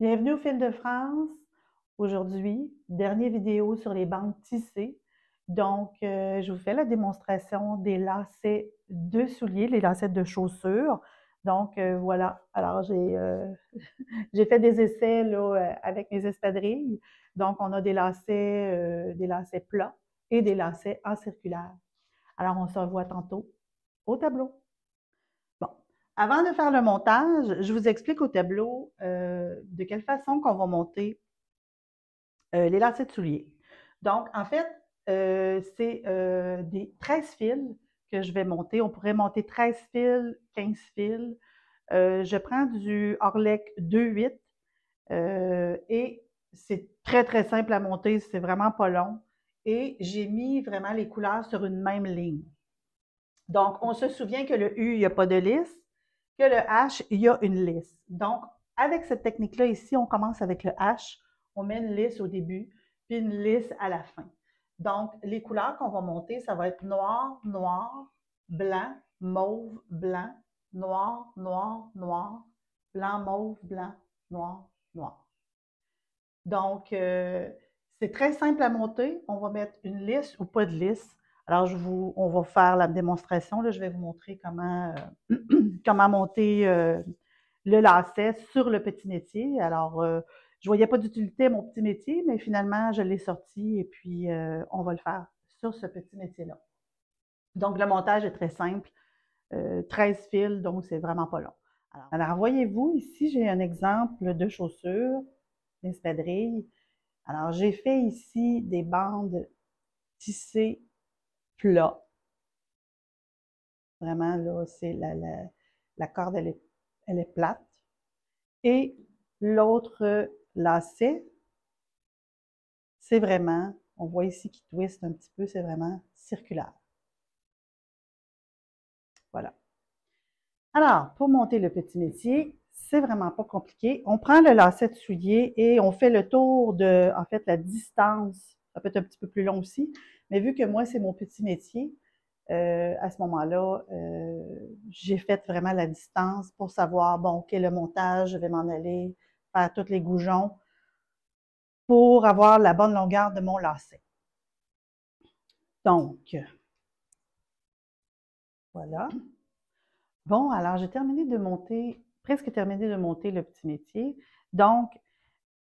Bienvenue au Fil de France. Aujourd'hui, dernière vidéo sur les bandes tissées. Donc, je vous fais la démonstration des lacets de souliers, les lacets de chaussures. Donc, voilà. Alors, j'ai fait des essais là, avec mes espadrilles. Donc, on a des lacets plats et des lacets en circulaire. Alors, on se revoit tantôt au tableau. Bon, avant de faire le montage, je vous explique au tableau de quelle façon qu'on va monter les lacets de souliers. Donc, en fait, c'est des 13 fils que je vais monter. On pourrait monter 13 fils, 15 fils. Je prends du Orlec 2,8 et c'est très, très simple à monter. C'est vraiment pas long. Et j'ai mis vraiment les couleurs sur une même ligne. Donc, on se souvient que le U, il n'y a pas de lisse, que le H, il y a une lisse. Donc, avec cette technique-là ici, on commence avec le H, on met une lisse au début, puis une lisse à la fin. Donc, les couleurs qu'on va monter, ça va être noir, noir, blanc, mauve, blanc, noir, noir, noir, blanc, mauve, blanc, noir, noir. Donc, c'est très simple à monter. On va mettre une lisse ou pas de lisse. Alors, on va faire la démonstration. Là, je vais vous montrer comment monter le lacet sur le petit métier. Alors, je ne voyais pas d'utilité à mon petit métier, mais finalement, je l'ai sorti et puis on va le faire sur ce petit métier-là. Donc, le montage est très simple. 13 fils, donc c'est vraiment pas long. Alors voyez-vous, ici, j'ai un exemple de chaussures, d'espadrilles. Alors, j'ai fait ici des bandes tissées plats. Vraiment, là, c'est la corde, elle est plate. Et l'autre lacet, c'est vraiment, on voit ici qu'il twist un petit peu, c'est vraiment circulaire. Voilà. Alors, pour monter le petit métier, c'est vraiment pas compliqué. On prend le lacet de soulier et on fait le tour de, en fait, la distance. Ça peut être un petit peu plus long aussi, mais vu que moi, c'est mon petit métier, à ce moment-là, j'ai fait vraiment la distance pour savoir, bon, OK, le montage, je vais m'en aller faire tous les goujons pour avoir la bonne longueur de mon lacet. Donc, voilà. Bon, alors j'ai terminé de monter, presque terminé de monter le petit métier. Donc,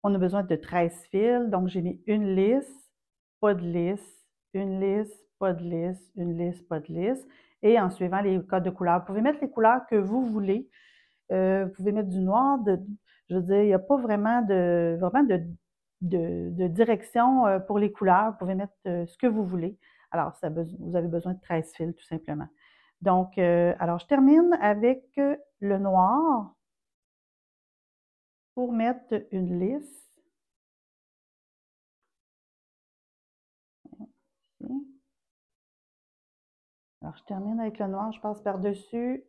on a besoin de 13 fils. Donc, j'ai mis une lisse, pas de lisse, une lisse, pas de lisse, une lisse, pas de lisse. Et en suivant les codes de couleurs. Vous pouvez mettre les couleurs que vous voulez. Vous pouvez mettre du noir. Je veux dire, il n'y a pas vraiment de direction pour les couleurs. Vous pouvez mettre ce que vous voulez. Alors, vous avez besoin de 13 fils, tout simplement. Donc, alors, je termine avec le noir pour mettre une lisse. Alors, je termine avec le noir, je passe par-dessus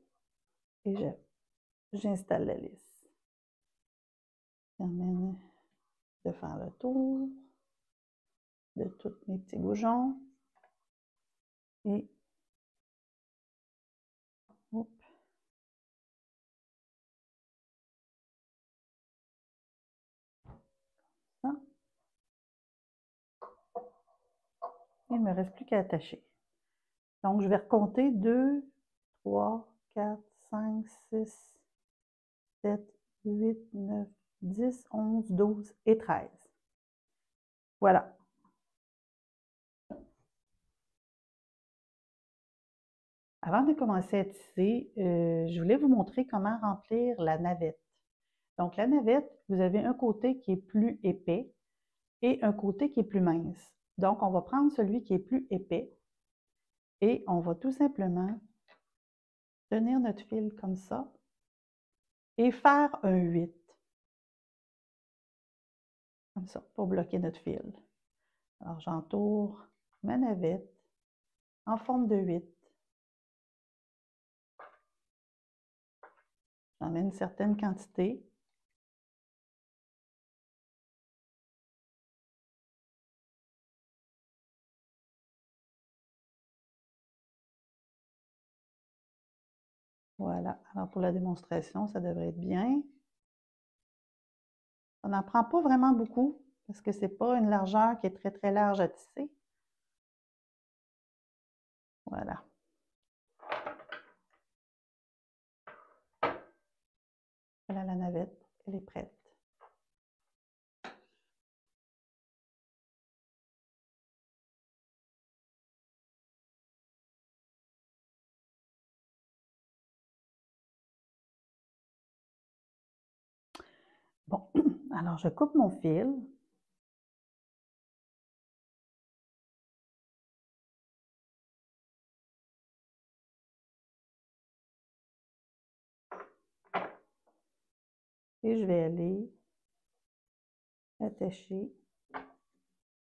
et j'installe la lisse. Je termine de faire le tour de tous mes petits goujons. Et hop. Ça. Il ne me reste plus qu'à attacher. Donc, je vais recompter 2, 3, 4, 5, 6, 7, 8, 9, 10, 11, 12 et 13. Voilà. Avant de commencer à tisser, je voulais vous montrer comment remplir la navette. Donc, la navette, vous avez un côté qui est plus épais et un côté qui est plus mince. Donc, on va prendre celui qui est plus épais et on va tout simplement tenir notre fil comme ça et faire un 8. Comme ça, pour bloquer notre fil. Alors, j'entoure ma navette en forme de 8. J'en mets une certaine quantité. Voilà. Alors, pour la démonstration, ça devrait être bien. On n'en prend pas vraiment beaucoup parce que c'est pas une largeur qui est très, très large à tisser. Voilà. Voilà la navette, elle est prête. Bon, alors je coupe mon fil. Et je vais aller attacher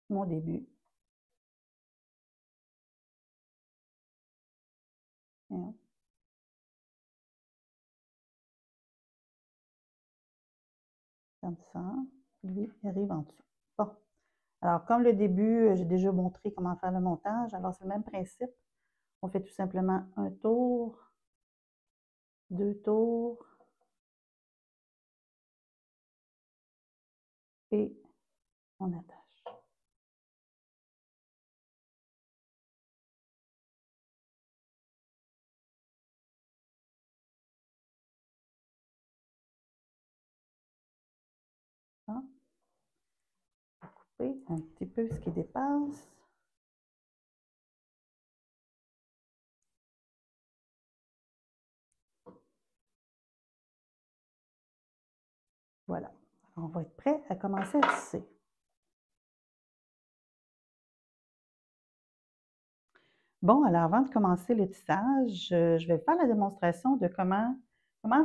mon début. Comme ça, lui, il arrive en dessous. Bon, alors comme le début, j'ai déjà montré comment faire le montage, alors c'est le même principe. On fait tout simplement un tour, 2 tours, et on attache. Ça. Couper un petit peu ce qui dépasse. Voilà. On va être prêt à commencer à tisser. Bon, alors avant de commencer le tissage, je vais faire la démonstration de comment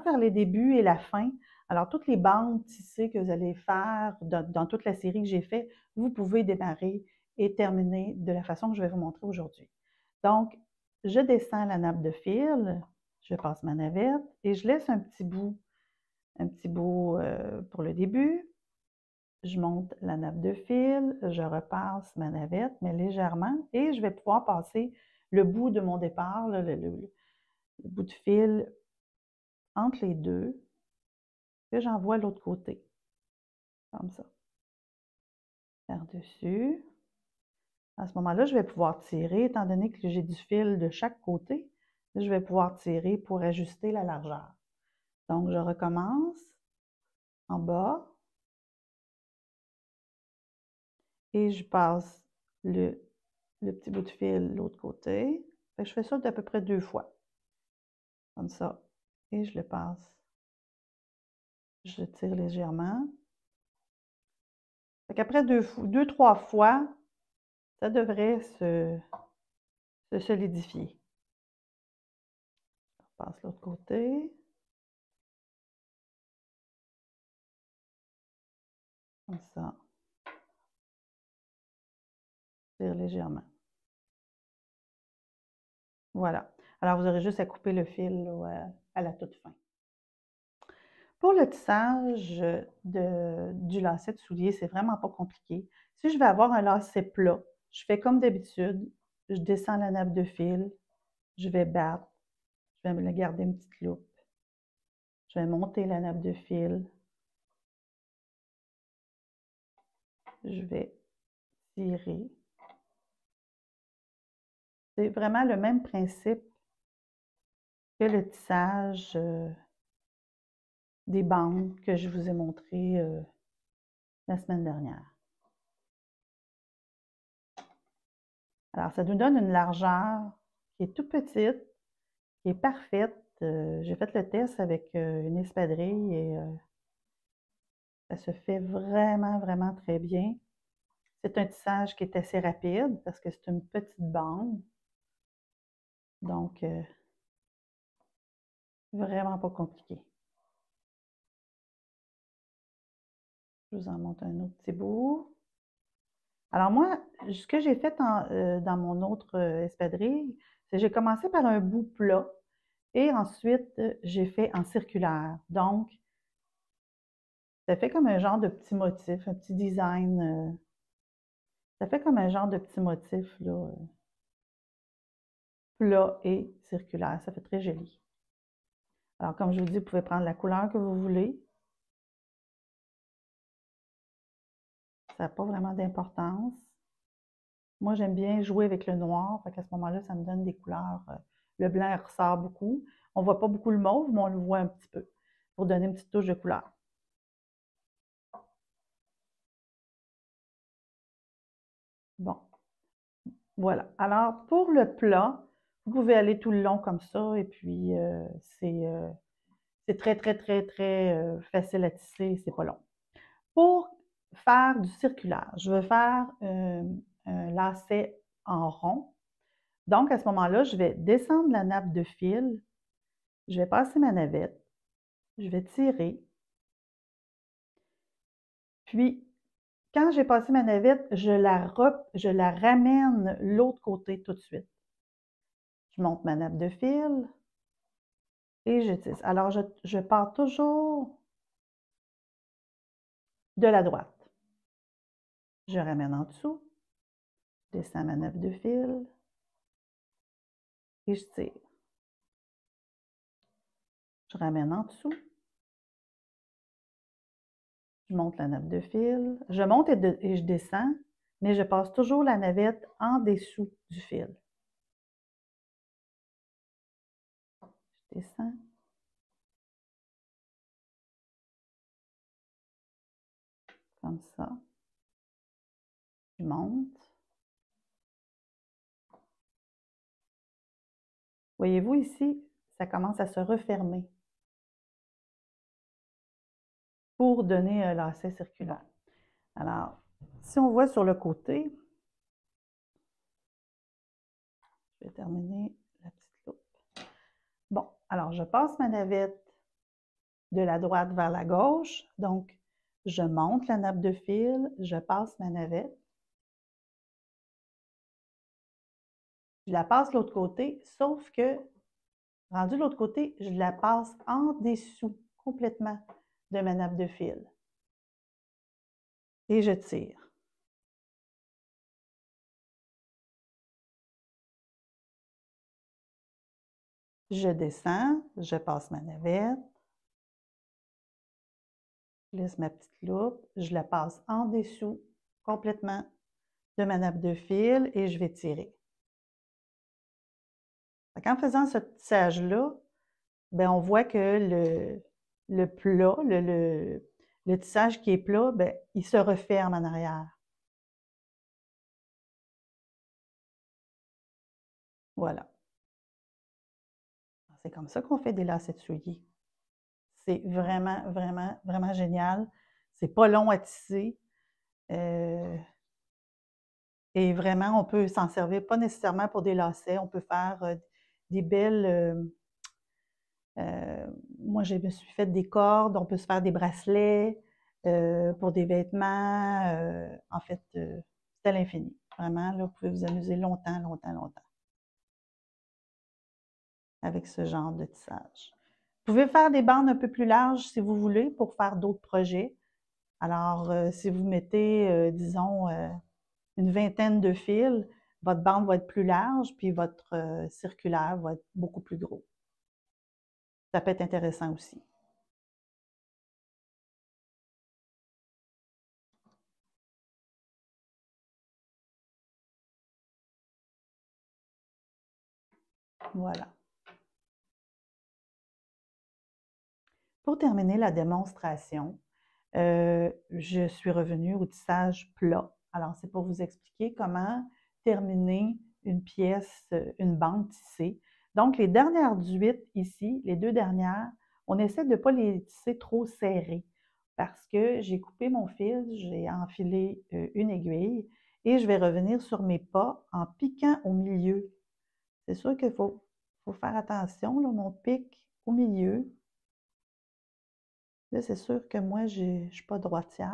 faire les débuts et la fin. Alors, toutes les bandes tissées que vous allez faire dans toute la série que j'ai faite, vous pouvez démarrer et terminer de la façon que je vais vous montrer aujourd'hui. Donc, je descends la nappe de fil, je passe ma navette et je laisse un petit bout pour le début. Je monte la nappe de fil, je repasse ma navette, mais légèrement, et je vais pouvoir passer le bout de mon départ, le bout de fil entre les deux, que j'envoie de l'autre côté, comme ça. Par-dessus. À ce moment-là, je vais pouvoir tirer, étant donné que j'ai du fil de chaque côté, je vais pouvoir tirer pour ajuster la largeur. Donc, je recommence en bas et je passe le petit bout de fil de l'autre côté. Je fais ça d'à peu près 2 fois. Comme ça. Et je le passe. Je tire légèrement. Après 2-3 fois, ça devrait se solidifier. Je passe l'autre côté. Comme ça. Je tire légèrement. Voilà. Alors, vous aurez juste à couper le fil là, à la toute fin. Pour le tissage du lacet de soulier, c'est vraiment pas compliqué. Si je vais avoir un lacet plat, je fais comme d'habitude. Je descends la nappe de fil. Je vais battre. Je vais me garder une petite loupe. Je vais monter la nappe de fil. Je vais tirer. C'est vraiment le même principe que le tissage des bandes que je vous ai montré la semaine dernière. Alors, ça nous donne une largeur qui est toute petite, qui est parfaite. J'ai fait le test avec une espadrille et ça se fait vraiment, vraiment très bien. C'est un tissage qui est assez rapide parce que c'est une petite bande. Donc, vraiment pas compliqué. Je vous en montre un autre petit bout. Alors moi, ce que j'ai fait dans mon autre espadrille, c'est que j'ai commencé par un bout plat et ensuite j'ai fait en circulaire. Donc, ça fait comme un genre de petit motif, un petit design. Ça fait comme un genre de petit motif là, plat et circulaire. Ça fait très joli. Alors, comme je vous dis, vous pouvez prendre la couleur que vous voulez. Ça n'a pas vraiment d'importance. Moi, j'aime bien jouer avec le noir, fait qu'à ce moment-là, ça me donne des couleurs. Le blanc, il ressort beaucoup. On ne voit pas beaucoup le mauve, mais on le voit un petit peu pour donner une petite touche de couleur. Bon, voilà. Alors, pour le plat, vous pouvez aller tout le long comme ça, et puis c'est très, très, très, très facile à tisser, c'est pas long. Pour faire du circulaire, je vais faire un lacet en rond. Donc, à ce moment-là, je vais descendre la nappe de fil, je vais passer ma navette, je vais tirer, puis quand j'ai passé ma navette, je la ramène l'autre côté tout de suite. Je monte ma nappe de fil et je tisse. Alors, je pars toujours de la droite. Je ramène en dessous, je descends ma nappe de fil et je tire. Je ramène en dessous, je monte la nappe de fil, je monte et je descends, mais je passe toujours la navette en dessous du fil. Je descends. Comme ça. Je monte. Voyez-vous ici, ça commence à se refermer pour donner un lacet circulaire. Alors, si on voit sur le côté, je vais terminer la petite loupe. Bon, alors je passe ma navette de la droite vers la gauche. Donc, je monte la nappe de fil, je passe ma navette. Je la passe de l'autre côté, sauf que, rendu de l'autre côté, je la passe en dessous complètement de ma nappe de fil. Et je tire. Je descends, je passe ma navette, je laisse ma petite loupe, je la passe en dessous complètement de ma nappe de fil et je vais tirer. En faisant ce tissage-là, ben on voit que le plat, le tissage qui est plat, ben, il se referme en arrière. Voilà. C'est comme ça qu'on fait des lacets de souliers. C'est vraiment, vraiment, vraiment génial. C'est pas long à tisser. Et vraiment, on peut s'en servir, pas nécessairement pour des lacets. On peut faire des belles... moi, je me suis fait des cordes. On peut se faire des bracelets pour des vêtements. En fait, c'est à l'infini. Vraiment, là, vous pouvez vous amuser longtemps, longtemps, longtemps avec ce genre de tissage. Vous pouvez faire des bandes un peu plus larges si vous voulez pour faire d'autres projets. Alors, si vous mettez, disons, une vingtaine de fils, votre bande va être plus large, puis votre circulaire va être beaucoup plus gros. Ça peut être intéressant aussi. Voilà. Pour terminer la démonstration, je suis revenue au tissage plat. Alors, c'est pour vous expliquer comment terminer une pièce, une bande tissée. Donc, les dernières 18 ici, les deux dernières, on essaie de ne pas les tisser trop serrées parce que j'ai coupé mon fil, j'ai enfilé une aiguille et je vais revenir sur mes pas en piquant au milieu. C'est sûr qu'il faut faire attention, là, mon pic au milieu. Là, c'est sûr que moi, je ne suis pas droitière.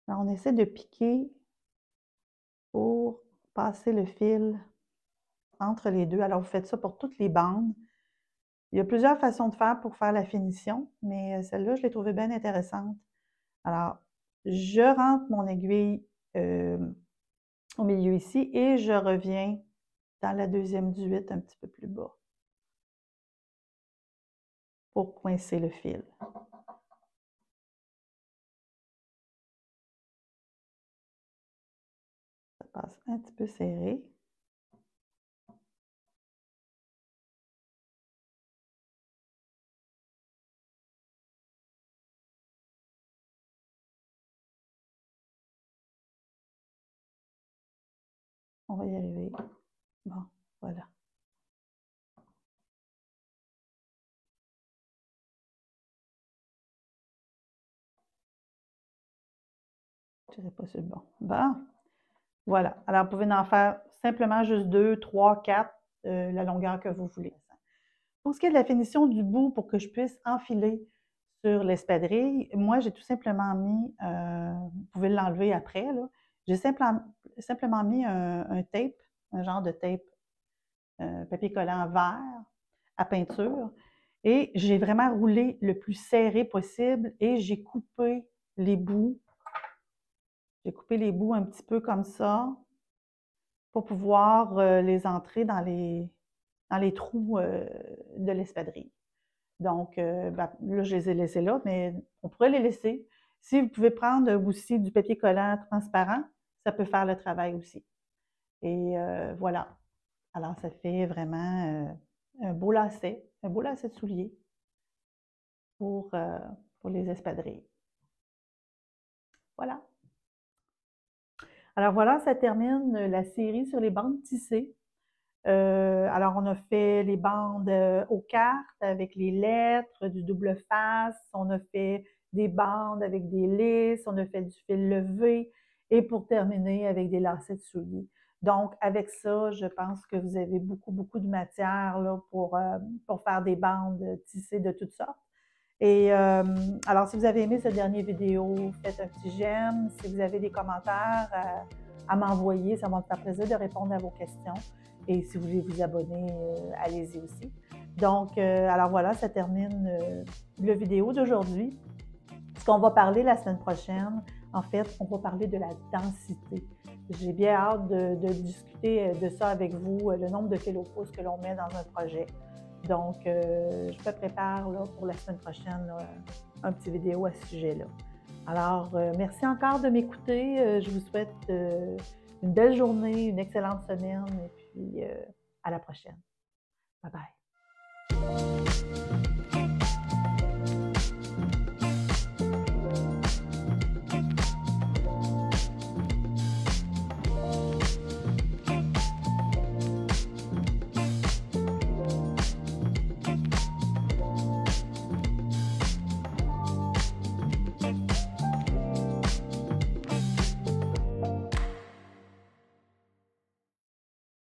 Alors, on essaie de piquer pour passer le fil entre les deux. Alors, vous faites ça pour toutes les bandes. Il y a plusieurs façons de faire pour faire la finition, mais celle-là, je l'ai trouvée bien intéressante. Alors, je rentre mon aiguille au milieu ici et je reviens dans la deuxième 18 un petit peu plus bas pour coincer le fil. passe un petit peu serré. On va y arriver. Bon, voilà. Je dirais pas sur le bon. Bon, voilà. Alors, vous pouvez en faire simplement juste 2, 3, 4, la longueur que vous voulez. Pour ce qui est de la finition du bout, pour que je puisse enfiler sur l'espadrille, moi, j'ai tout simplement mis, vous pouvez l'enlever après, là, j'ai simplement mis un tape, un genre de tape papier collant vert à peinture, et j'ai vraiment roulé le plus serré possible et j'ai coupé les bouts. J'ai coupé les bouts un petit peu comme ça pour pouvoir les entrer dans les trous de l'espadrille. Donc, ben, là, je les ai laissés là, mais on pourrait les laisser. Si vous pouvez prendre aussi du papier collant transparent, ça peut faire le travail aussi. Et voilà. Alors, ça fait vraiment un beau lacet de soulier pour les espadrilles. Voilà. Alors voilà, ça termine la série sur les bandes tissées. Alors, on a fait les bandes aux cartes avec les lettres, du double face, on a fait des bandes avec des lisses, on a fait du fil levé et pour terminer avec des lacets de souliers. Donc, avec ça, je pense que vous avez beaucoup de matière là, pour faire des bandes tissées de toutes sortes. Et alors, si vous avez aimé cette dernière vidéo, faites un petit j'aime. Si vous avez des commentaires à m'envoyer, ça va me faire plaisir de répondre à vos questions. Et si vous voulez vous abonner, allez-y aussi. Donc, alors voilà, ça termine la vidéo d'aujourd'hui. Ce qu'on va parler la semaine prochaine, en fait, on va parler de la densité. J'ai bien hâte de discuter de ça avec vous, le nombre de fils au pouce que l'on met dans un projet. Donc, je me prépare là, pour la semaine prochaine là, un petit vidéo à ce sujet-là. Alors, merci encore de m'écouter. Je vous souhaite une belle journée, une excellente semaine et puis à la prochaine. Bye bye.